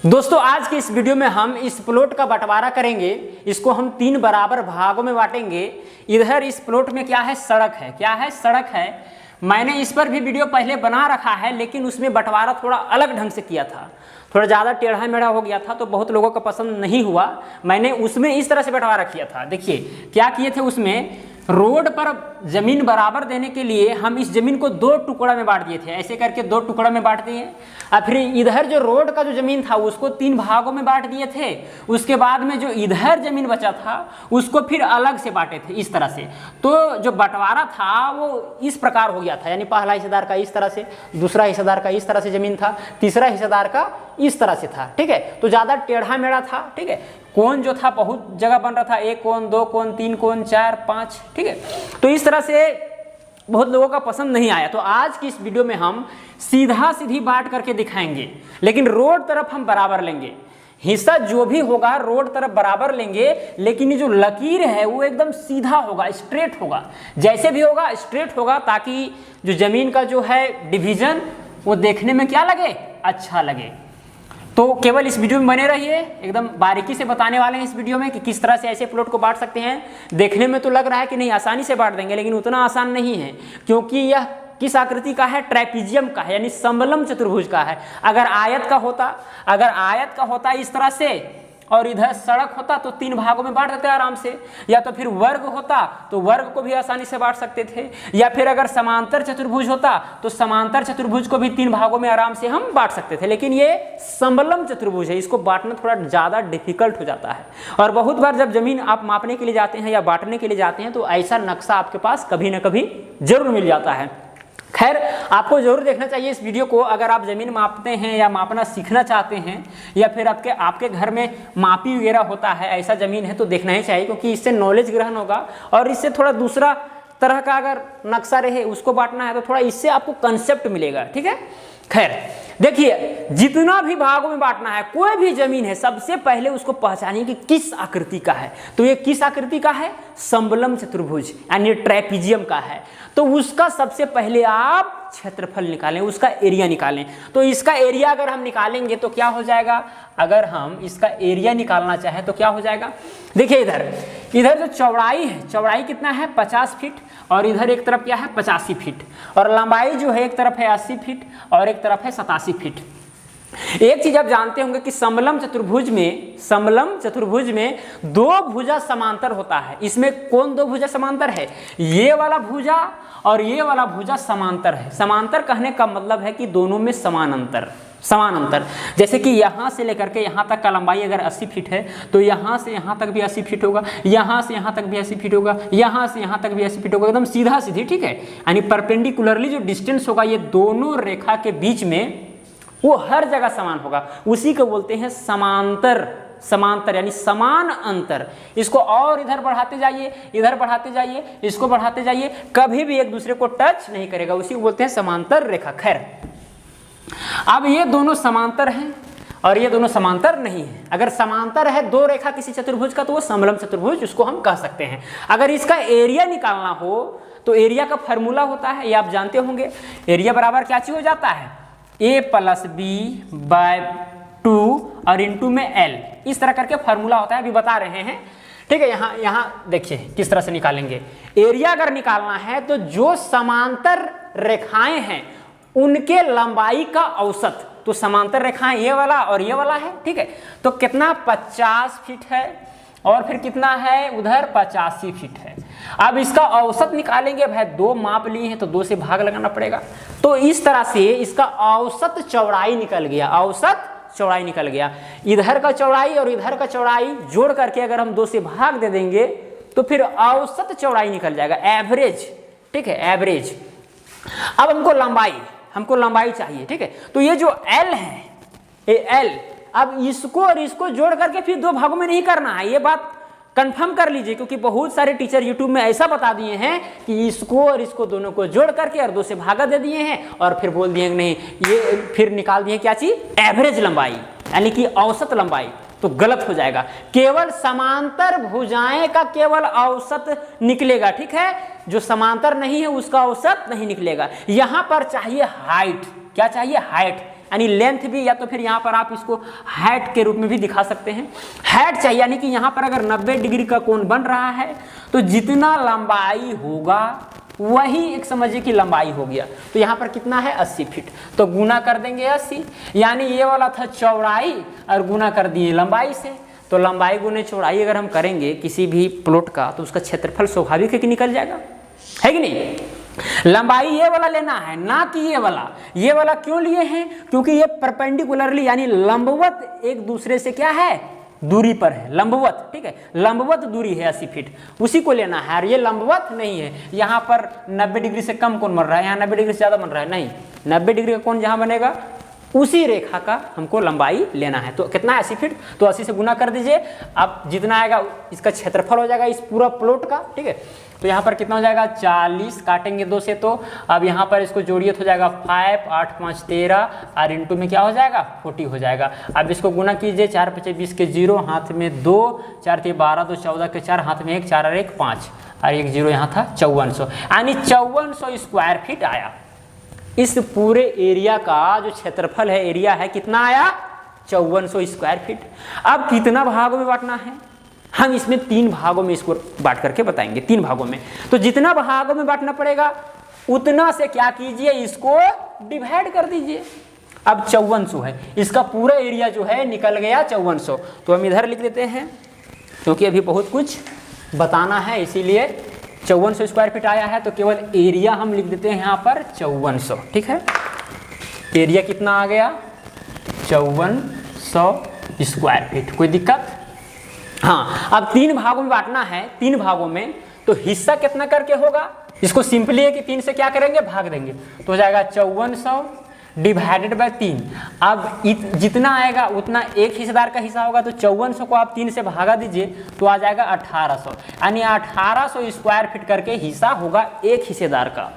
दोस्तों आज के इस वीडियो में हम इस प्लॉट का बंटवारा करेंगे। इसको हम 3 बराबर भागों में बांटेंगे। इधर इस प्लॉट में क्या है, सड़क है। क्या है, सड़क है। मैंने इस पर भी वीडियो पहले बना रखा है, लेकिन उसमें बंटवारा थोड़ा अलग ढंग से किया था, थोड़ा ज़्यादा टेढ़ा मेढ़ा हो गया था, तो बहुत लोगों को पसंद नहीं हुआ। मैंने उसमें इस तरह से बंटवारा किया था। देखिए क्या किए थे, उसमें रोड पर जमीन बराबर देने के लिए हम इस जमीन को 2 टुकड़ा में बांट दिए थे। ऐसे करके 2 टुकड़ा में बांट दिए। और फिर इधर जो रोड का जो जमीन था उसको 3 भागों में बांट दिए थे। उसके बाद में जो इधर जमीन बचा था उसको फिर अलग से बांटे थे इस तरह से। तो जो बंटवारा था वो इस प्रकार हो गया था, यानी पहला हिस्सेदार का इस तरह से, दूसरा हिस्सेदार का इस तरह से जमीन था, तीसरा हिस्सेदार का इस तरह से था। ठीक है, तो ज़्यादा टेढ़ा मेढ़ा था। ठीक है, कोण जो था बहुत जगह बन रहा था, 1 कोण, 2 कोण, 3 कोण, 4, 5। ठीक है, तो इस तरह से बहुत लोगों का पसंद नहीं आया। तो आज की इस वीडियो में हम सीधा सीधी बांट करके दिखाएंगे, लेकिन रोड तरफ हम बराबर लेंगे। हिस्सा जो भी होगा रोड तरफ बराबर लेंगे, लेकिन ये जो लकीर है वो एकदम सीधा होगा, स्ट्रेट होगा। जैसे भी होगा स्ट्रेट होगा, ताकि जो जमीन का जो है डिवीजन वो देखने में क्या लगे, अच्छा लगे। तो केवल इस वीडियो में बने रहिए, एकदम बारीकी से बताने वाले हैं इस वीडियो में कि किस तरह से ऐसे प्लॉट को बांट सकते हैं। देखने में तो लग रहा है कि नहीं आसानी से बांट देंगे, लेकिन उतना आसान नहीं है, क्योंकि यह किस आकृति का है, ट्रेपीजियम का है, यानी समलम चतुर्भुज का है। अगर आयत का होता इस तरह से और इधर सड़क होता तो 3 भागों में बांट देते आराम से, या तो फिर वर्ग होता तो वर्ग को भी आसानी से बांट सकते थे, या फिर अगर समांतर चतुर्भुज होता तो समांतर चतुर्भुज को भी 3 भागों में आराम से हम बांट सकते थे। लेकिन ये समलम चतुर्भुज है, इसको बांटना थोड़ा ज़्यादा डिफिकल्ट हो जाता है। और बहुत बार जब जमीन आप मापने के लिए जाते हैं या बांटने के लिए जाते हैं तो ऐसा नक्शा आपके पास कभी ना कभी जरूर मिल जाता है। खैर, आपको जरूर देखना चाहिए इस वीडियो को। अगर आप ज़मीन मापते हैं या मापना सीखना चाहते हैं, या फिर आपके घर में मापी वगैरह होता है, ऐसा ज़मीन है तो देखना ही चाहिए, क्योंकि इससे नॉलेज ग्रहण होगा। और इससे थोड़ा दूसरा तरह का अगर नक्शा रहे उसको बांटना है तो थोड़ा इससे आपको कंसेप्ट मिलेगा। ठीक है, खैर देखिए, जितना भी भागों में बांटना है, कोई भी जमीन है, सबसे पहले उसको पहचानिए कि किस आकृति का है। तो ये किस आकृति का है, समलम चतुर्भुज यानी ट्रेपीजियम का है। तो उसका सबसे पहले आप क्षेत्रफल निकालें, उसका एरिया निकालें। तो इसका एरिया अगर हम निकालेंगे तो क्या हो जाएगा, अगर हम इसका एरिया निकालना चाहें तो क्या हो जाएगा। देखिए इधर जो चौड़ाई है, चौड़ाई कितना है, 50 फीट, और इधर एक तरफ क्या है, 85 फीट, और लंबाई जो है एक तरफ है 80 फीट और एक तरफ है 87 फीट। एक चीज आप जानते होंगे कि समलम चतुर्भुज में 2 भुजा समांतर होता है। इसमें कौन 2 भुजा समांतर है, ये वाला भुजा और ये वाला भुजा समांतर है। समांतर कहने का मतलब है कि दोनों में समान अंतर। जैसे कि यहाँ से लेकर के यहाँ तक का लंबाई अगर 80 फीट है तो यहाँ से यहाँ तक भी 80 फीट होगा, यहाँ से यहाँ तक भी 80 फीट होगा, यहाँ से यहाँ तक भी 80 फीट होगा, एकदम सीधा सीधी। ठीक है, यानी परपेंडिकुलरली जो डिस्टेंस होगा ये दोनों रेखा के बीच में वो हर जगह समान होगा। उसी को बोलते हैं समांतर यानी समान अंतर। इसको और इधर बढ़ाते जाइए, इधर बढ़ाते जाइए, इसको बढ़ाते जाइए, कभी भी एक दूसरे को टच नहीं करेगा, उसी को बोलते हैं समांतर रेखा। खैर, अब ये दोनों समांतर हैं और ये दोनों समांतर नहीं है। अगर समांतर है 2 रेखा किसी चतुर्भुज का तो वो समलम चतुर्भुज उसको हम कह सकते हैं। अगर इसका एरिया निकालना हो तो एरिया का फॉर्मूला होता है, ये आप जानते होंगे। एरिया बराबर क्या चीज हो जाता है, a+b/2 और इंटू में l, इस तरह करके फॉर्मूला होता है, अभी बता रहे हैं। ठीक है, यहाँ देखिए किस तरह से निकालेंगे। एरिया अगर निकालना है तो जो समांतर रेखाएं हैं उनके लंबाई का औसत, तो समांतर रेखाएं ये वाला और ये वाला है। ठीक है, तो कितना 50 फीट है और फिर कितना है उधर 85 फीट है। अब इसका औसत निकालेंगे, भाई 2 माप लिए हैं तो 2 से भाग लगाना पड़ेगा। तो इस तरह से इसका औसत चौड़ाई निकल गया। इधर का चौड़ाई और इधर का चौड़ाई जोड़ करके अगर हम 2 से भाग दे देंगे तो फिर औसत चौड़ाई निकल जाएगा, एवरेज। ठीक है, एवरेज। अब हमको लंबाई चाहिए। ठीक है, तो ये जो L है, ये L, अब इसको और इसको जोड़ करके फिर 2 भागों में नहीं करना है, ये बात कंफर्म कर लीजिए, क्योंकि बहुत सारे टीचर YouTube में ऐसा बता दिए हैं कि इसको और इसको दोनों को जोड़ करके और 2 से भागा दे दिए हैं और फिर बोल दिए नहीं, ये फिर निकाल दिए क्या चीज, एवरेज लंबाई यानी कि औसत लंबाई। तो गलत हो जाएगा, केवल समांतर भुजाएं का केवल औसत निकलेगा। ठीक है, जो समांतर नहीं है उसका औसत नहीं निकलेगा। यहां पर चाहिए हाइट, क्या चाहिए, हाइट, यानी लेंथ भी, या तो फिर यहाँ पर आप इसको हाइट के रूप में भी दिखा सकते हैं। हाइट चाहिए यानी कि यहाँ पर अगर 90 डिग्री का कोण बन रहा है तो जितना लंबाई होगा वही एक समझिए कि लंबाई हो गया। तो यहाँ पर कितना है 80 फीट, तो गुना कर देंगे 80, यानी ये वाला था चौड़ाई और गुना कर दिए लंबाई से। तो लंबाई गुने चौड़ाई अगर हम करेंगे किसी भी प्लॉट का तो उसका क्षेत्रफल स्वाभाविक है कि निकल जाएगा, है कि नहीं। लंबाई ये वाला लेना है ना कि ये वाला। ये वाला क्यों लिए हैं, क्योंकि ये परपेंडिकुलरली यानी लंबवत एक दूसरे से क्या है, दूरी पर है, लंबवत, ठीक है, लंबवत दूरी है 80 फीट, उसी को लेना है। और ये लंबवत नहीं है, यहाँ पर 90 डिग्री से कम कोण बन रहा है, यहाँ 90 डिग्री से ज़्यादा बन रहा है, नहीं, 90 डिग्री का कोण जहाँ बनेगा उसी रेखा का हमको लंबाई लेना है। तो कितना है 80 फीट, तो 80 से गुना कर दीजिए, अब जितना आएगा इसका क्षेत्रफल हो जाएगा इस पूरा प्लॉट का, ठीक है। तो यहाँ पर कितना हो जाएगा 40, काटेंगे 2 से, तो अब यहाँ पर इसको जोड़िए तो हो जाएगा 5, 8 5 13 और इंटू में क्या हो जाएगा 40 हो जाएगा। अब इसको गुना कीजिए, 4 5 20 के 0, हाथ में 2, 4 3 12, 2 14 के 4, हाथ में 1, 4 और 1 5 और 1 0 यहाँ था 5400, यानी 5400 स्क्वायर फीट आया। इस पूरे एरिया का जो क्षेत्रफल है, एरिया है, कितना आया 5400 स्क्वायर फीट। अब कितना भागों में बांटना है, हम इसमें 3 भागों में इसको बांट करके बताएंगे, 3 भागों में। तो जितना भागों में बांटना पड़ेगा उतना से क्या कीजिए, इसको डिवाइड कर दीजिए। अब 5400 है, इसका पूरा एरिया जो है निकल गया 5400, तो हम इधर लिख देते हैं क्योंकि अभी बहुत कुछ बताना है, इसीलिए 5400 स्क्वायर फीट आया है। तो केवल एरिया हम लिख देते हैं यहाँ पर 5400, ठीक है। एरिया कितना आ गया 5400 स्क्वायर फीट, कोई दिक्कत। हाँ, अब 3 भागों में बांटना है, 3 भागों में, तो हिस्सा कितना करके होगा, इसको सिंपली है कि 3 से क्या करेंगे भाग देंगे, तो हो जाएगा 5400 डिवाइडेड बाय 3। अब जितना आएगा उतना एक हिस्सेदार का हिस्सा होगा, तो 5400 को आप 3 से भागा दीजिए तो आ जाएगा 1800, यानी 1800 स्क्वायर फीट करके हिस्सा होगा एक हिस्सेदार का।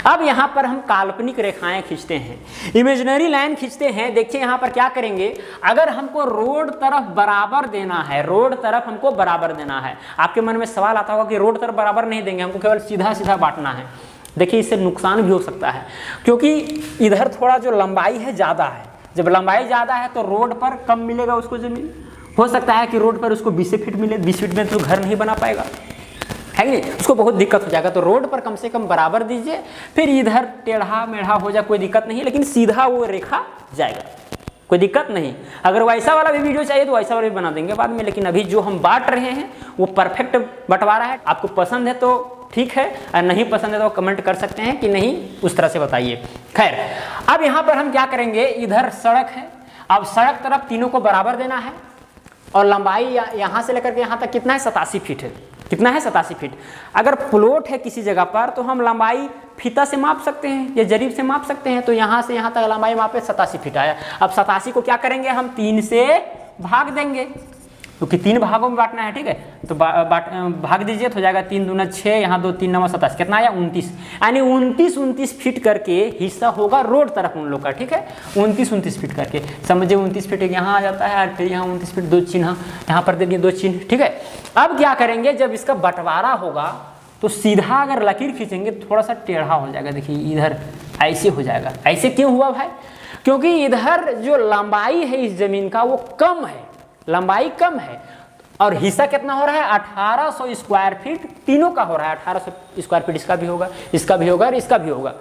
अब यहाँ पर हम काल्पनिक रेखाएं खींचते हैं, इमेजिनरी लाइन खींचते हैं। देखिए यहाँ पर क्या करेंगे, अगर हमको रोड तरफ बराबर देना है, रोड तरफ हमको बराबर देना है, आपके मन में सवाल आता होगा कि रोड तरफ बराबर नहीं देंगे, हमको केवल सीधा सीधा बांटना है। देखिए इससे नुकसान भी हो सकता है, क्योंकि इधर थोड़ा जो लंबाई है ज़्यादा है, जब लंबाई ज़्यादा है तो रोड पर कम मिलेगा उसको ज़मीन, हो सकता है कि रोड पर उसको 20 फीट मिले, 20 फीट में तो घर नहीं बना पाएगा, है नहीं, उसको बहुत दिक्कत हो जाएगा। तो रोड पर कम से कम बराबर दीजिए, फिर इधर टेढ़ा मेढ़ा हो जाए कोई दिक्कत नहीं, लेकिन सीधा वो रेखा जाएगा, कोई दिक्कत नहीं। अगर वैसा वाला भी वीडियो चाहिए तो वैसा वाला भी बना देंगे बाद में, लेकिन अभी जो हम बांट रहे हैं वो परफेक्ट बंटवारा है। आपको पसंद है तो ठीक है, और नहीं पसंद है तो कमेंट कर सकते हैं कि नहीं, उस तरह से बताइए। खैर, अब यहाँ पर हम क्या करेंगे, इधर सड़क है, अब सड़क तरफ तीनों को बराबर देना है, और लंबाई यहाँ से लेकर के यहाँ तक कितना है 87 फीट है, कितना है 87 फीट। अगर प्लॉट है किसी जगह पर तो हम लंबाई फीता से माप सकते हैं या जरीब से माप सकते हैं, तो यहाँ से यहाँ तक लंबाई मापे 87 फीट आया। अब 87 को क्या करेंगे, हम 3 से भाग देंगे, क्योंकि 3 भागों में बांटना है, ठीक है। तो भाग दीजिए तो हो जाएगा 3 दूना 6, यहाँ 2 3 9 27, कितना आया 29, यानी 29 फीट करके हिस्सा होगा रोड तरफ उन लोग का, ठीक है। 29 फीट करके समझिए, 29 फीट यहाँ आ जाता है, और फिर यहाँ 29 फीट 2 चिन्ह यहाँ पर दे दिए, 2 चिन्ह, ठीक है। अब क्या करेंगे, जब इसका बंटवारा होगा तो सीधा अगर लकीर खींचेंगे थोड़ा सा टेढ़ा हो जाएगा। देखिए इधर ऐसे हो जाएगा, ऐसे क्यों हुआ भाई, क्योंकि इधर जो लंबाई है इस जमीन का वो कम है, लंबाई कम है, और हिस्सा कितना हो रहा है 1800 स्क्वायर फीट, तीनों का हो रहा है 1800 स्क्वायर फीट, इसका भी होगा, इसका भी होगा और इसका भी होगा।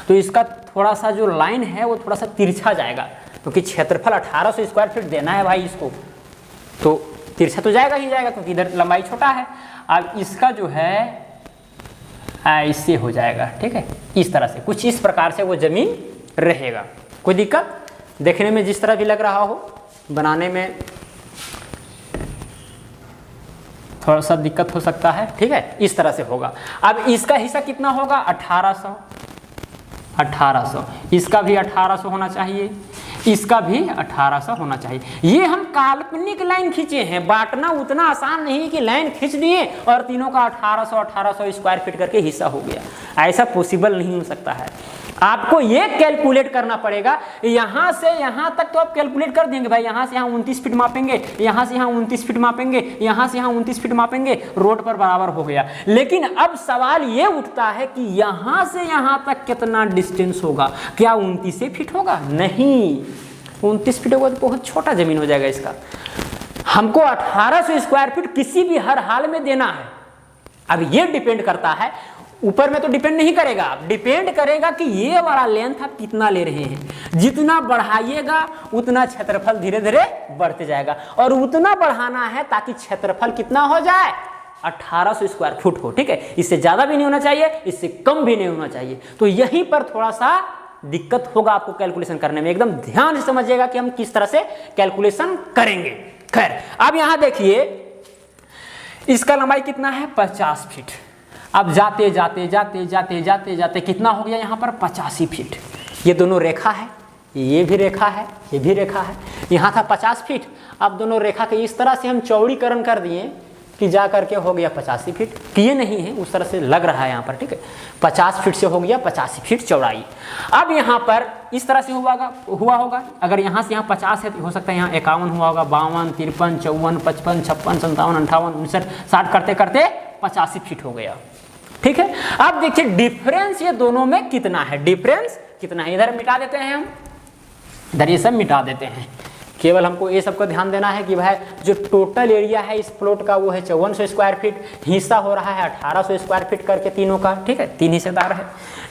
तो इसका थोड़ा सा जो लाइन है वो थोड़ा सा तिरछा जाएगा, क्योंकि क्षेत्रफल 1800 स्क्वायर फीट देना है भाई इसको, तो तिरछा तो जाएगा ही जाएगा, क्योंकि इधर लंबाई छोटा है। अब इसका जो है ऐसे हो जाएगा, ठीक है, इस तरह से, कुछ इस प्रकार से वो जमीन रहेगा। कोई दिक्कत, देखने में जिस तरह भी लग रहा हो, बनाने में थोड़ा सा दिक्कत हो सकता है, ठीक है, इस तरह से होगा। अब इसका हिस्सा कितना होगा 1800, इसका भी 1800 होना चाहिए, इसका भी 1800 होना चाहिए। ये हम काल्पनिक लाइन खींचे हैं, बांटना उतना आसान नहीं कि लाइन खींच दिए और तीनों का 1800 स्क्वायर फीट करके हिस्सा हो गया, ऐसा पॉसिबल नहीं हो सकता है। आपको ये कैलकुलेट करना पड़ेगा। यहां से यहां तक तो आप कैलकुलेट कर देंगे भाई, यहां से यहां 29 फीट मापेंगे, यहां से यहां 29 फीट मापेंगे, यहां से यहां 29 फीट मापेंगे, रोड पर बराबर हो गया। लेकिन अब सवाल ये उठता है कि यहां से यहां तक कितना डिस्टेंस होगा, क्या 29 फीट होगा? नहीं, 29 फीट होगा तो बहुत छोटा जमीन हो जाएगा इसका। हमको 1800 स्क्वायर फीट किसी भी हर हाल में देना है। अब ये डिपेंड करता है, ऊपर में तो डिपेंड नहीं करेगा, डिपेंड करेगा कि ये वाला लेंथ आप कितना ले रहे हैं। जितना बढ़ाइएगा उतना क्षेत्रफल धीरे धीरे बढ़ते जाएगा, और उतना बढ़ाना है ताकि क्षेत्रफल कितना हो जाए, 1800 स्क्वायर फुट हो। ठीक है, इससे ज्यादा भी नहीं होना चाहिए, इससे कम भी नहीं होना चाहिए। तो यहीं पर थोड़ा सा दिक्कत होगा आपको कैलकुलेशन करने में। एकदम ध्यान से समझिएगा कि हम किस तरह से कैलकुलेशन करेंगे। खैर, अब यहां देखिए इसका लंबाई कितना है, 50 फीट। अब जाते जाते जाते जाते जाते जाते कितना हो गया यहाँ पर, 85 फीट। ये दोनों रेखा है, ये भी रेखा है, ये भी रेखा है। यहाँ था 50 फीट, अब दोनों रेखा के इस तरह से हम चौड़ीकरण कर दिए कि जा करके हो गया 85 फीट। किए नहीं है, उस तरह से लग रहा है यहाँ पर। ठीक है, 50 फीट से हो गया 85 फीट चौड़ाई। अब यहाँ पर इस तरह से हुआ होगा। अगर यहाँ से यहाँ 50 है तो हो सकता है यहाँ 51 हुआ होगा, 52, 53, 54, 55, 56, 57, 58, 59, 60 करते करते 85 फीट हो गया। ठीक है, अब देखिए डिफरेंस ये दोनों में कितना है, डिफरेंस कितना है। इधर मिटा देते हैं हम, इधर ये सब मिटा देते हैं। केवल हमको ये सबको ध्यान देना है कि भाई जो टोटल एरिया है इस प्लॉट का वो है 5400 स्क्वायर फीट, हिस्सा हो रहा है 1800 स्क्वायर फीट करके तीनों का। ठीक है, 3 हिस्सेदार है,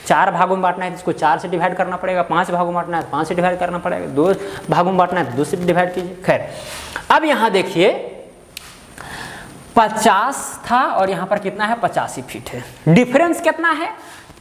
4 भागों में बांटना है तो इसको 4 से डिवाइड करना पड़ेगा, 5 भागों में बांटना है तो 5 से डिवाइड करना पड़ेगा, 2 भागों में बांटना है तो 2 से डिवाइड कीजिए। खैर, अब यहाँ देखिए 50 था और यहाँ पर कितना है, 85 फीट है। डिफरेंस कितना है,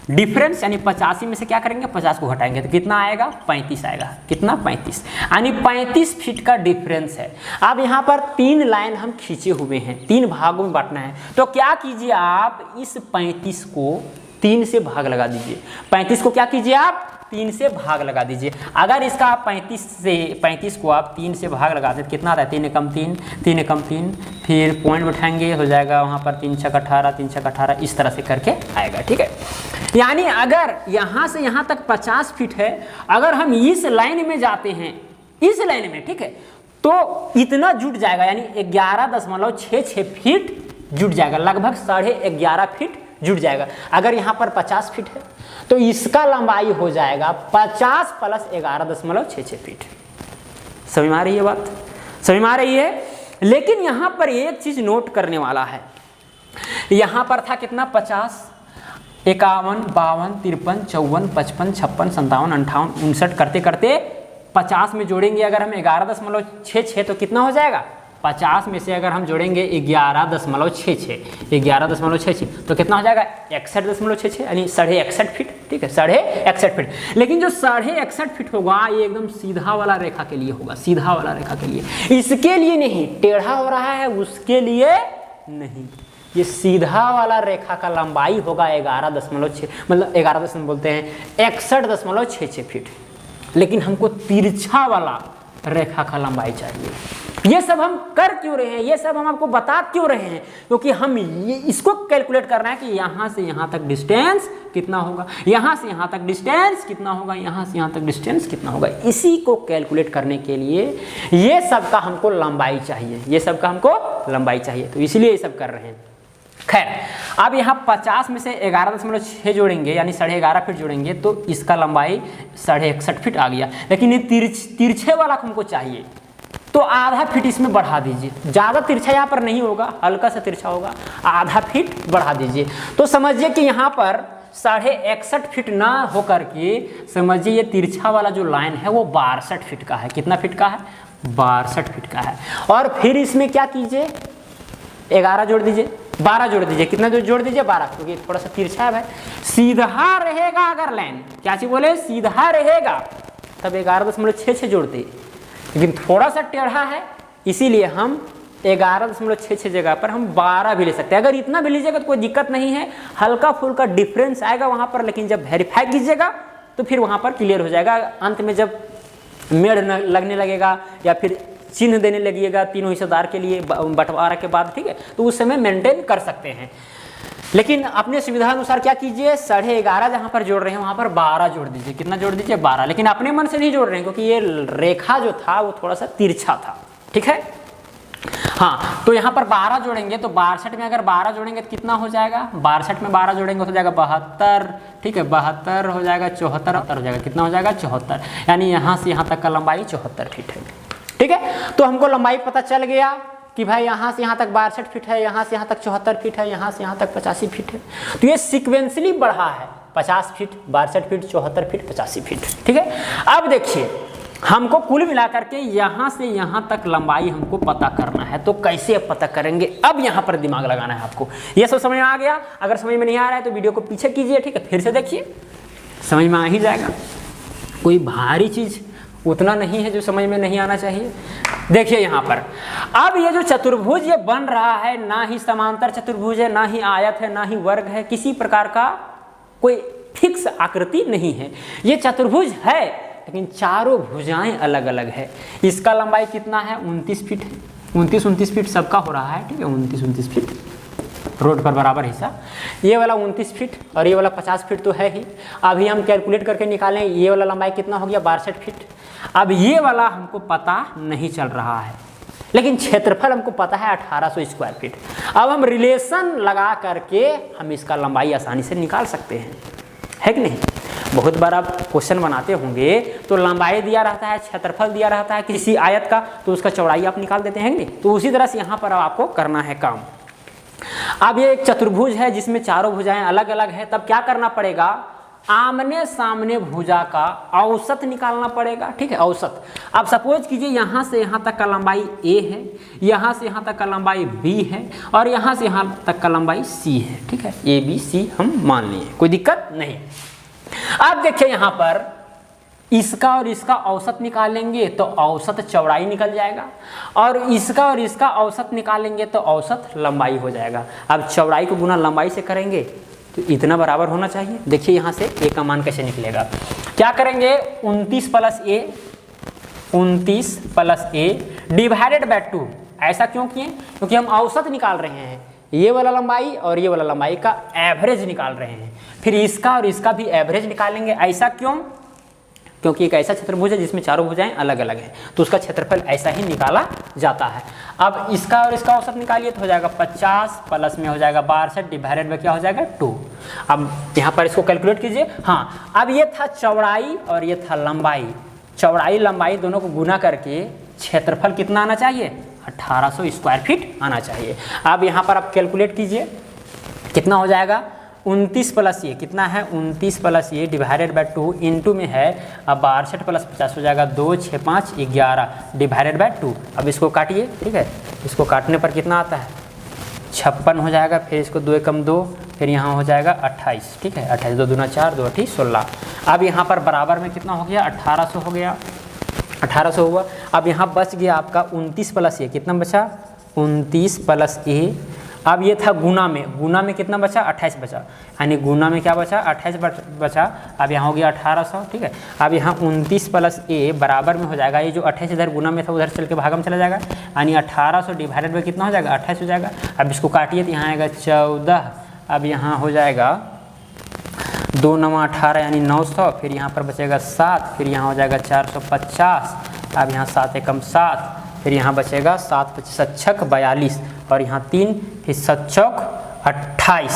डिफरेंस यानी 85 में से क्या करेंगे, 50 को घटाएंगे तो कितना आएगा, 35 आएगा। कितना, 35, यानी 35 फीट का डिफरेंस है। अब यहाँ पर 3 लाइन हम खींचे हुए हैं, 3 भागों में बांटना है। तो क्या कीजिए आप, इस 35 को 3 से भाग लगा दीजिए। 35 को क्या कीजिए आप, 3 से भाग लगा दीजिए। अगर इसका आप 35 को आप 3 से भाग लगा दें तो कितना आता है, 3 एकम 3, 3 एकम 3, फिर पॉइंट बैठाएंगे, हो जाएगा वहाँ पर 3 छक 18, 3 छक 18, इस तरह से करके आएगा। ठीक है, यानी अगर यहाँ से यहाँ तक 50 फीट है, अगर हम इस लाइन में जाते हैं, इस लाइन में, ठीक है, तो इतना जुट जाएगा, यानी 11.66 फीट जुट जाएगा, लगभग 11.5 फीट जुट जाएगा। अगर यहाँ पर 50 फीट है तो इसका लंबाई हो जाएगा 50 प्लस 11.66 फीट। समझ में आ रही है बात, समझ में आ रही है। लेकिन यहाँ पर एक चीज नोट करने वाला है, यहाँ पर था कितना, 50, 51, 52, 53, 54, 55, 56, 57, 58, 59 करते करते 50 में जोड़ेंगे अगर हम 11.66 तो कितना हो जाएगा, 50 में से अगर हम जोड़ेंगे 11.66 तो कितना हो जाएगा, 61.66, यानी 61.5 फीट। ठीक है, 61.5 फीट। लेकिन जो 61.5 फीट होगा ये एकदम सीधा वाला रेखा के लिए होगा, सीधा वाला रेखा के लिए, इसके लिए नहीं। टेढ़ा हो रहा है उसके लिए नहीं, ये सीधा वाला रेखा का लंबाई होगा 11.6, मतलब 11 बोलते हैं 61.66 फीट। लेकिन हमको तिरछा वाला रेखा का लंबाई चाहिए। ये सब हम कर क्यों रहे हैं, ये सब हम आपको बता क्यों रहे हैं, क्योंकि हम ये इसको कैलकुलेट करना है कि यहाँ से यहाँ तक डिस्टेंस कितना होगा, यहाँ से यहाँ तक डिस्टेंस कितना होगा, यहाँ से यहाँ तक डिस्टेंस कितना होगा। इसी को कैलकुलेट करने के लिए ये सब का हमको लंबाई चाहिए, ये सब का हमको लंबाई चाहिए, तो इसलिए ये सब कर रहे हैं। खैर, अब यहाँ 50 में से 11.6 जोड़ेंगे, यानी 11.5 फीट जोड़ेंगे तो इसका लंबाई 61.5 फीट आ गया। लेकिन ये तिरछे वाला हमको चाहिए तो आधा फीट इसमें बढ़ा दीजिए। ज़्यादा तिरछा यहाँ पर नहीं होगा, हल्का सा तिरछा होगा, आधा फीट बढ़ा दीजिए। तो समझिए कि यहाँ पर 61.5 फीट ना होकर के समझिए ये तिरछा वाला जो लाइन है वो 62 फीट का है। कितना फीट का है, 62 फीट का है। और फिर इसमें क्या कीजिए, 11 जोड़ दीजिए, 12 जोड़ दीजिए। कितना जोड़ दीजिए, 12, क्योंकि थोड़ा सा तिरछा है भाई। सीधा रहेगा अगर लाइन, क्या चीज बोले, सीधा रहेगा तब 11.66 जोड़ते, लेकिन थोड़ा सा टेढ़ा है इसीलिए हम 11.66 जगह पर हम 12 भी ले सकते हैं। अगर इतना भी लीजिएगा तो कोई दिक्कत नहीं है, हल्का फुल्का डिफरेंस आएगा वहाँ पर, लेकिन जब वेरीफाई कीजिएगा तो फिर वहाँ पर क्लियर हो जाएगा। अंत में जब मेड़ लगने लगेगा या फिर चिन्ह देने लगिएगा तीनों हिस्सेदार के लिए बंटवारा के बाद, ठीक है, तो उस समय मेंटेन कर सकते हैं। लेकिन अपने सुविधा अनुसार क्या कीजिए, 11.5 जहाँ पर जोड़ रहे हैं वहाँ पर 12 जोड़ दीजिए। कितना जोड़ दीजिए, 12। लेकिन अपने मन से नहीं जोड़ रहे हैं क्योंकि ये रेखा जो था वो थोड़ा सा तिरछा था, ठीक है। हाँ, तो यहाँ पर 12 जोड़ेंगे तो 62 में अगर 12 जोड़ेंगे तो कितना हो जाएगा, 62 में 12 जोड़ेंगे हो जाएगा 72, ठीक है। 72 हो जाएगा 74 हो जाएगा, कितना हो जाएगा 74, यानी यहाँ से यहाँ तक का लंबाई 74 फीट है, ठीक है। तो हमको लंबाई पता चल गया कि भाई यहाँ से यहाँ तक 62 फीट है, यहाँ से यहाँ तक 74 फीट है, यहाँ से यहाँ तक 85 फीट है। तो ये सिक्वेंसली बढ़ा है, 50 फीट, 62 फीट, 74 फीट, 85 फीट, ठीक है। अब देखिए हमको कुल मिलाकर के यहाँ से यहाँ तक लंबाई हमको पता करना है, तो कैसे पता करेंगे, अब यहाँ पर दिमाग लगाना है आपको। ये सब समझ में आ गया? अगर समझ में नहीं आ रहा है तो वीडियो को पीछे कीजिए, ठीक है, फिर से देखिए, समझ में आ ही जाएगा। कोई भारी चीज़ उतना नहीं है जो समझ में नहीं आना चाहिए। देखिए यहाँ पर अब ये जो चतुर्भुज ये बन रहा है, ना ही समांतर चतुर्भुज है, ना ही आयत है, ना ही वर्ग है, किसी प्रकार का कोई फिक्स आकृति नहीं है। ये चतुर्भुज है लेकिन चारों भुजाएं अलग अलग है। इसका लंबाई कितना है, 29 फीट है, 29 फीट सबका हो रहा है, ठीक है, 29 फीट रोड पर बराबर हिस्सा। ये वाला 29 फीट और ये वाला 50 फीट तो है ही। अभी हम कैलकुलेट करके निकालें, ये वाला लंबाई कितना हो गया, 62 फीट। अब ये वाला हमको पता नहीं चल रहा है, लेकिन क्षेत्रफल हमको पता है 1800 स्क्वायर फीट। अब हम रिलेशन लगा करके हम इसका लंबाई आसानी से निकाल सकते हैं, है कि नहीं। बहुत बार आप क्वेश्चन बनाते होंगे तो लंबाई दिया रहता है, क्षेत्रफल दिया रहता है किसी आयत का, तो उसका चौड़ाई आप निकाल देते हैं, नहीं। तो उसी तरह से यहाँ पर आपको करना है काम। अब ये एक चतुर्भुज है जिसमें चारों भुजाएं अलग अलग है, तब क्या करना पड़ेगा, आमने सामने भुजा का औसत निकालना पड़ेगा, ठीक है, औसत। अब सपोज कीजिए यहाँ से यहाँ तक का लंबाई A है, यहाँ से यहाँ तक का लंबाई B है और यहाँ से यहाँ तक का लंबाई C है, ठीक है, ABC हम मान लिए, कोई दिक्कत नहीं। अब देखिए यहाँ पर इसका और इसका औसत निकालेंगे तो औसत चौड़ाई निकल जाएगा, और इसका और इसका औसत निकालेंगे तो औसत लंबाई हो जाएगा। अब चौड़ाई को गुना लंबाई से करेंगे तो इतना बराबर होना चाहिए। देखिए यहाँ से A का मान कैसे निकलेगा, क्या करेंगे, 29 प्लस A डिवाइडेड बाय 2। ऐसा क्यों किए, क्योंकि हम औसत निकाल रहे हैं, ये वाला लंबाई और ये वाला लंबाई का एवरेज निकाल रहे हैं, फिर इसका और इसका भी एवरेज निकालेंगे। ऐसा क्यों, क्योंकि एक ऐसा चतुर्भुज है जिसमें चारों भुजाएं अलग अलग हैं, तो उसका क्षेत्रफल ऐसा ही निकाला जाता है। अब इसका और इसका औसत निकालिए तो हो जाएगा 50 प्लस में हो जाएगा 62 डिवाइडेड बाय क्या हो जाएगा 2। अब यहाँ पर इसको कैलकुलेट कीजिए। हाँ, अब ये था चौड़ाई और ये था लंबाई, चौड़ाई लंबाई दोनों को गुना करके क्षेत्रफल कितना आना चाहिए, 1800 स्क्वायर फीट आना चाहिए। अब यहाँ पर आप कैलकुलेट कीजिए, कितना हो जाएगा, 29 प्लस ये कितना है, 29 प्लस ये डिवाइडेड बाय 2 इंटू में है, अब 62 प्लस 50 हो जाएगा 2 6 5 11 डिवाइडेड बाय 2। अब इसको काटिए, ठीक है, इसको काटने पर कितना आता है, 56 हो जाएगा, फिर इसको 2 एकम 2, फिर यहाँ हो जाएगा 28, ठीक है, 28 2 दूना 4 2 8 16। अब यहाँ पर बराबर में कितना हो गया, 1800 हो गया, 1800 हुआ। अब यहाँ बच गया आपका 29 प्लस ये, कितना बचा, 29 प्लस A। अब ये था गुना में कितना बचा, 28 बचा, यानी गुना में क्या बचा, 28 बचा। अब यहाँ हो गया 1800, ठीक है। अब यहाँ 29 प्लस A बराबर में हो जाएगा, ये जो 28 इधर गुना में था उधर चल के भागम चला जाएगा, यानी 1800 डिवाइडेड बाय कितना हो जाएगा, 28 हो जाएगा। अब इसको काटिए तो यहाँ आएगा 14, अब यहाँ हो जाएगा 2 9 18 यानी 900, फिर यहाँ पर बचेगा 7, फिर यहाँ हो जाएगा 450, अब यहाँ 7 एकम 7, फिर यहाँ बचेगा 7 5 6 42 और यहाँ 3, फिर 7 चौक 28,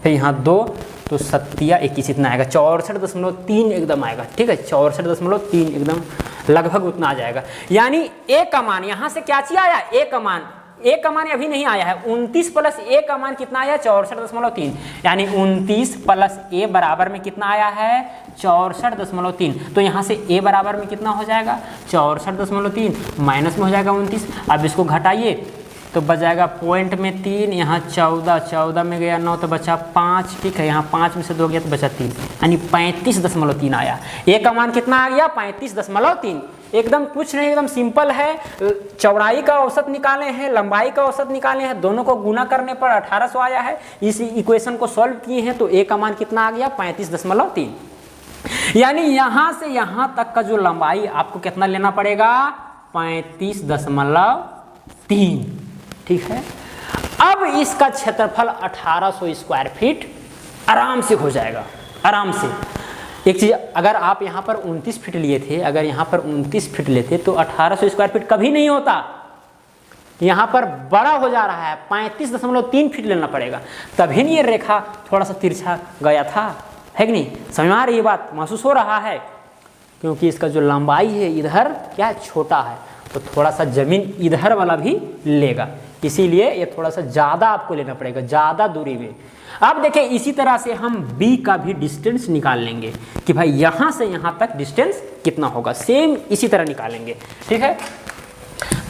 फिर यहाँ 2 तो 7 या 21 इतना आएगा, 64.3 एकदम आएगा, ठीक है, 64.3 एकदम लगभग उतना आ जाएगा। यानी A का मान यहाँ से क्या चीज आया, A का मान अभी नहीं आया है, 29 प्लस A का मान कितना आया, 64.3, यानी 29 प्लस A बराबर में कितना आया है, 64.3। तो यहाँ से A बराबर में कितना हो जाएगा, 64.3, माइनस में हो जाएगा 29। अब इसको घटाइए तो बच जाएगा पॉइंट में 3, यहाँ 14 में गया 9 तो बचा 5, ठीक है, यहाँ 5 में से 2 गया तो बचा 3, यानी 35.3 आया। A का मान कितना आ गया, 35.3। एकदम कुछ नहीं, एकदम सिंपल है। चौड़ाई का औसत निकाले हैं, लंबाई का औसत निकाले हैं, दोनों को गुना करने पर 1800 आया है। इस इक्वेशन को सॉल्व किए हैं तो A का मान कितना आ गया, 35.3। यानी यहाँ से यहाँ तक का जो लंबाई आपको कितना लेना पड़ेगा, 35.3, ठीक है। अब इसका क्षेत्रफल 1800 स्क्वायर फीट आराम से हो जाएगा, आराम से। एक चीज़, अगर आप यहाँ पर 29 फीट लिए थे, अगर यहाँ पर 29 फीट लेते तो 1800 स्क्वायर फीट कभी नहीं होता। यहाँ पर बड़ा हो जा रहा है, 35.3 फीट लेना पड़ेगा, तभी नहीं ये रेखा थोड़ा सा तिरछा गया था, है कि नहीं? समझ में आ रही है बात, महसूस हो रहा है? क्योंकि इसका जो लंबाई है इधर क्या छोटा है, तो थोड़ा सा जमीन इधर वाला भी लेगा, इसीलिए ये थोड़ा सा ज़्यादा आपको लेना पड़ेगा, ज़्यादा दूरी में। अब देखिए इसी तरह से हम B का भी डिस्टेंस निकाल लेंगे कि भाई यहाँ से यहाँ तक डिस्टेंस कितना होगा, सेम इसी तरह निकालेंगे, ठीक है?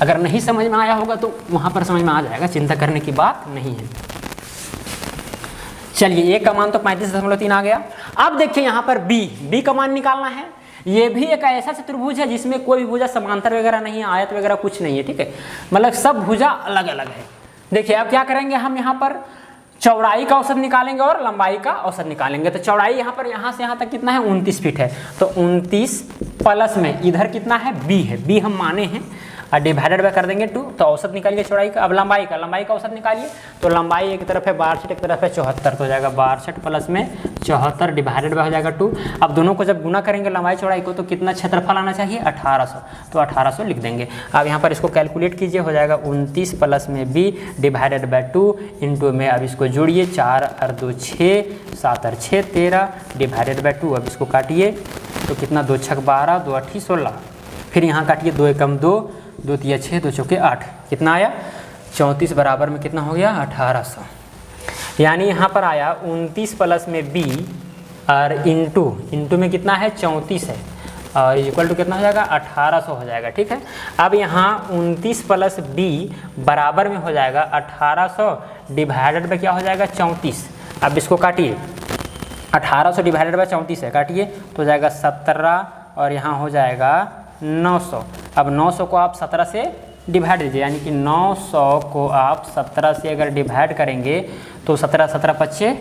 अगर नहीं समझ में आया होगा तो वहाँ पर समझ में आ जाएगा, चिंता करने की बात नहीं है। चलिए A का मान तो 35.3 आ गया। अब देखिए यहाँ पर B का मान निकालना है। ये भी एक ऐसा चतुर्भुज है जिसमें कोई भी भुजा समांतर वगैरह नहीं है, आयत वगैरह कुछ नहीं है, ठीक है? मतलब सब भुजा अलग अलग है। देखिए अब क्या करेंगे, हम यहाँ पर चौड़ाई का औसत निकालेंगे और लंबाई का औसत निकालेंगे। तो चौड़ाई यहाँ से यहाँ तक कितना है, 29 फीट है, तो 29 प्लस में इधर कितना है, B है, B हम माने हैं, और डिवाइडेड बाय कर देंगे 2, तो औसत निकालिए चौड़ाई का। अब लंबाई का औसत निकालिए, तो लंबाई एक तरफ है 62, एक तरफ है 74, तो हो जाएगा 62 प्लस में 74 डिवाइडेड बाय हो जाएगा 2। अब दोनों को जब गुना करेंगे लंबाई चौड़ाई को, तो कितना क्षेत्रफल आना चाहिए, 1800, तो 1800 लिख देंगे। अब यहाँ पर इसको कैलकुलेट कीजिए, हो जाएगा 29 प्लस में B डिवाइडेड बाय 2 इंटू में, अब इसको जोड़िए, 4 और 2 6, 7 और 6 13 डिवाइडेड बाय 2। अब इसको काटिए तो कितना, 2 छक 12, 2 8 16, फिर यहाँ काटिए, 2 एकम 2, 2 तिया 6, 2 चौके 8, कितना आया, 34 बराबर में कितना हो गया, 1800। यानी यहाँ पर आया 29 प्लस में B और इंटू में कितना है, 34 है, और इक्वल टू कितना हो जाएगा, 1800 हो जाएगा, ठीक है? अब यहाँ 29 प्लस B बराबर में हो जाएगा 1800 डिवाइडेड बाय क्या हो जाएगा, 34। अब इसको काटिए, 1800 डिवाइडेड बाय 34 है, काटिए तो हो जाएगा 17, और यहाँ हो जाएगा 900। अब 900 को आप 17 से डिवाइड दीजिए, यानी कि 900 को आप 17 से अगर डिवाइड करेंगे तो 17 17 पच्चे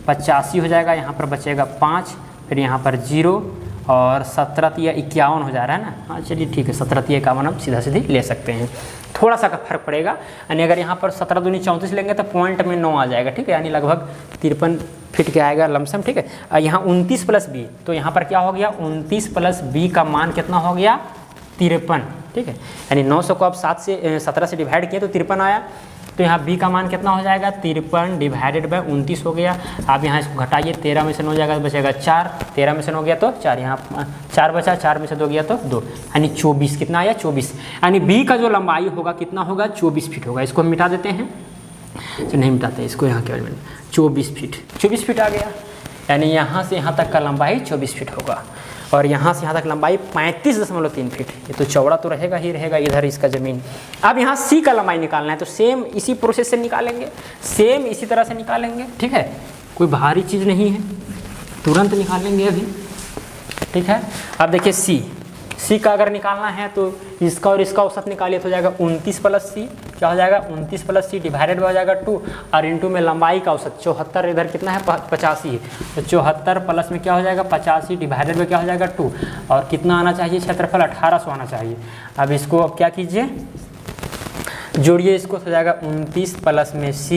85 हो जाएगा, यहाँ पर बचेगा 5, फिर यहाँ पर 0, और 17 तिया 51 हो जा रहा है ना। हाँ चलिए ठीक है, 17 तिया 51 हम सीधा सीधी ले सकते हैं, थोड़ा सा का फर्क पड़ेगा। यानी अगर यहाँ पर 17 दूनी 34 लेंगे तो पॉइंट में 9 आ जाएगा, ठीक है? यानी लगभग 53 फीट के आएगा लमसम, ठीक है? यहाँ 29 प्लस B, तो यहाँ पर क्या हो गया, 29 प्लस B का मान कितना हो गया, 53, ठीक है? यानी 900 को आप 17 से डिवाइड किए तो 53 आया, तो यहाँ B का मान कितना हो जाएगा, 53 डिवाइडेड बाय 29 हो गया। आप यहाँ इसको घटाइए, 13 में से 9 जाएगा तो बचेगा 4, 13 में से 9 गया तो 4, यहाँ 4 बचा, 4 में से 2 गया तो 2, यानी 24, कितना आया, 24। यानी B का जो लंबाई होगा कितना होगा, 24 फीट होगा। इसको हम मिटा देते हैं, तो नहीं मिटाते इसको, यहाँ केवल 24 फीट आ गया। यानी यहाँ से यहाँ तक का लंबाई 24 फीट होगा, और यहाँ से यहाँ तक लंबाई 35.3 फीट। ये तो चौड़ा तो रहेगा ही रहेगा इधर इसका ज़मीन। अब यहाँ C का लंबाई निकालना है, तो सेम इसी प्रोसेस से निकालेंगे, सेम इसी तरह से निकालेंगे, ठीक है? कोई भारी चीज़ नहीं है, तुरंत निकालेंगे अभी, ठीक है? अब देखिए C का अगर निकालना है तो इसका और इसका औसत निकालिए, तो हो जाएगा 29 प्लस C, क्या हो जाएगा, 29 प्लस C डिवाइडेड हो जाएगा 2, और इंटू में लंबाई का औसत 74, इधर कितना है, 85 है, तो 74 प्लस में क्या हो जाएगा, 85 डिवाइडेड में क्या हो जाएगा 2, और कितना आना चाहिए, क्षेत्रफल 1800 आना चाहिए। अब इसको अब क्या कीजिए, जोड़िए इसको, हो जाएगा 29 प्लस में C,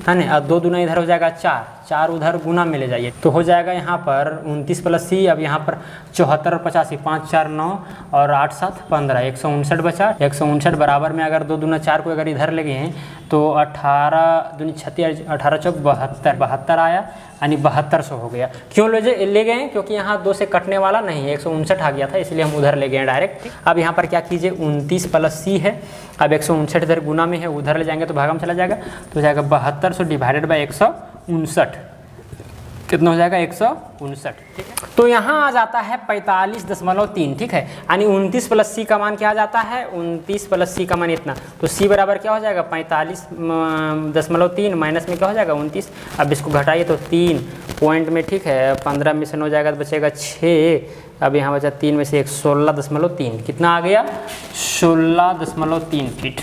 है ना, और 2 दूना इधर हो जाएगा 4, 4 उधर गुना में ले जाइए, तो हो जाएगा यहाँ पर 29 प्लस C। अब यहाँ पर 74 और 85, 5 4 9 और 8 7 15, 159 बचा। 159 बराबर में अगर 2 दूना 4 को अगर इधर ले गए हैं तो 18 दूनी 36, 18 चौक 72, 72 आया, यानी 7200 हो गया। क्यों ले गए, क्योंकि यहाँ 2 से कटने वाला नहीं है, 159 आ गया था, इसलिए हम उधर ले गए डायरेक्ट। अब यहाँ पर क्या कीजिए, 29 प्लस C है, अब 159 इधर गुना में है, उधर ले जाएंगे तो भागा में चला जाएगा, तो हो जाएगा 7200 डिवाइडेड बाय 159, कितना हो जाएगा, 159, ठीक है? तो यहाँ आ जाता है 45.3, ठीक है? यानी 29 प्लस C का मान क्या आ जाता है, 29 प्लस C का मान इतना, तो C बराबर क्या हो जाएगा, 45.3 माइनस में क्या हो जाएगा, 29। अब इसको घटाइए तो 3 पॉइंट में, ठीक है? 15 में से 9 जाएगा तो बचेगा 6, अब यहाँ बचा 3 में से 1, 16.3, कितना आ गया, 16.3 फीट।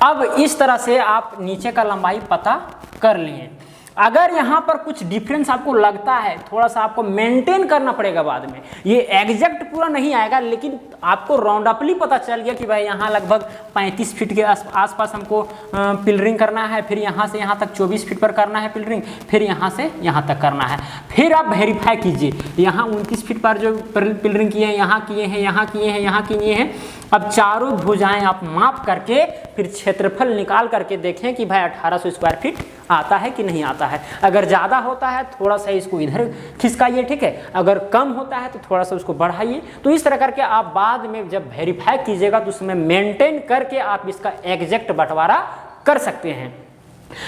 अब इस तरह से आप नीचे का लंबाई पता कर लिए। अगर यहाँ पर कुछ डिफरेंस आपको लगता है, थोड़ा सा आपको मेंटेन करना पड़ेगा बाद में, ये एग्जैक्ट पूरा नहीं आएगा, लेकिन आपको राउंडअपली पता चल गया कि भाई यहाँ लगभग 35 फीट के आसपास हमको पिलरिंग करना है, फिर यहाँ से यहाँ तक 24 फीट पर करना है पिलरिंग, फिर यहाँ से यहाँ तक करना है। फिर आप वेरीफाई कीजिए, यहाँ 29 फीट पर जो पिलरिंग किए हैं, यहाँ किए हैं, यहाँ किए हैं, यहाँ किए हैं। अब चारों भुजाएं आप माप करके फिर क्षेत्रफल निकाल करके देखें कि भाई 1800 स्क्वायर फीट आता है कि नहीं आता है। अगर ज़्यादा होता है थोड़ा सा इसको इधर खिसकाइए, ठीक है, अगर कम होता है तो थोड़ा सा उसको बढ़ाइए। तो इस तरह करके आप बाद में जब वेरीफाई कीजिएगा तो उसमें मेंटेन करके आप इसका एग्जैक्ट बंटवारा कर सकते हैं,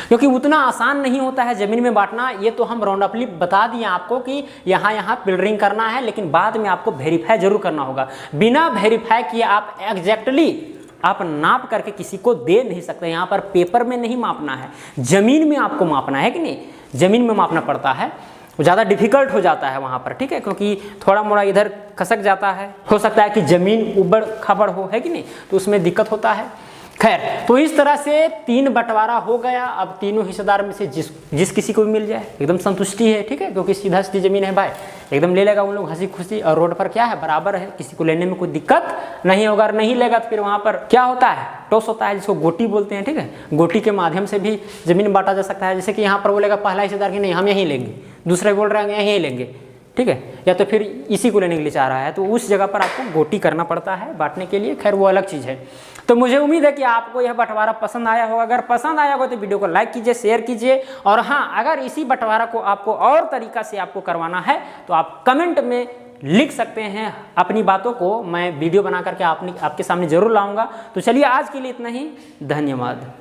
क्योंकि उतना आसान नहीं होता है ज़मीन में बांटना। ये तो हम राउंडअपली बता दिए आपको कि यहाँ यहाँ पिलरिंग करना है, लेकिन बाद में आपको वेरीफाई जरूर करना होगा। बिना वेरीफाई किए आप एग्जैक्टली आप नाप करके किसी को दे नहीं सकते। यहाँ पर पेपर में नहीं मापना है, ज़मीन में आपको मापना है कि नहीं, ज़मीन में मापना पड़ता है। ज़्यादा डिफिकल्ट हो जाता है वहाँ पर, ठीक है, क्योंकि थोड़ा मोड़ा इधर खसक जाता है, हो सकता है कि ज़मीन उबड़ खाबड़ हो, है कि नहीं, तो उसमें दिक्कत होता है। खैर, तो इस तरह से 3 बंटवारा हो गया। अब तीनों हिस्सेदार में से जिस किसी को भी मिल जाए एकदम संतुष्टि है, ठीक है, क्योंकि सीधा सीधी ज़मीन है भाई, एकदम ले लेगा उन लोग हंसी खुशी, और रोड पर क्या है बराबर है, किसी को लेने में कोई दिक्कत नहीं होगा। और नहीं लेगा तो फिर वहाँ पर क्या होता है, टॉस होता है, जिसको गोटी बोलते हैं, ठीक है, गोटी के माध्यम से भी ज़मीन बांटा जा सकता है। जैसे कि यहाँ पर बोलेगा पहला हिस्सेदार कि नहीं हम यहीं लेंगे, दूसरे बोल रहे हैं यहीं लेंगे, ठीक है, या तो फिर इसी को लेने के लिए चाह रहा है, तो उस जगह पर आपको गोटी करना पड़ता है बांटने के लिए। खैर वो अलग चीज़ है। तो मुझे उम्मीद है कि आपको यह बंटवारा पसंद आया होगा। अगर पसंद आया होगा तो वीडियो को लाइक कीजिए, शेयर कीजिए, और हाँ, अगर इसी बंटवारा को आपको और तरीका से आपको करवाना है तो आप कमेंट में लिख सकते हैं अपनी बातों को, मैं वीडियो बना करके आपके सामने जरूर लाऊंगा। तो चलिए आज के लिए इतना ही, धन्यवाद।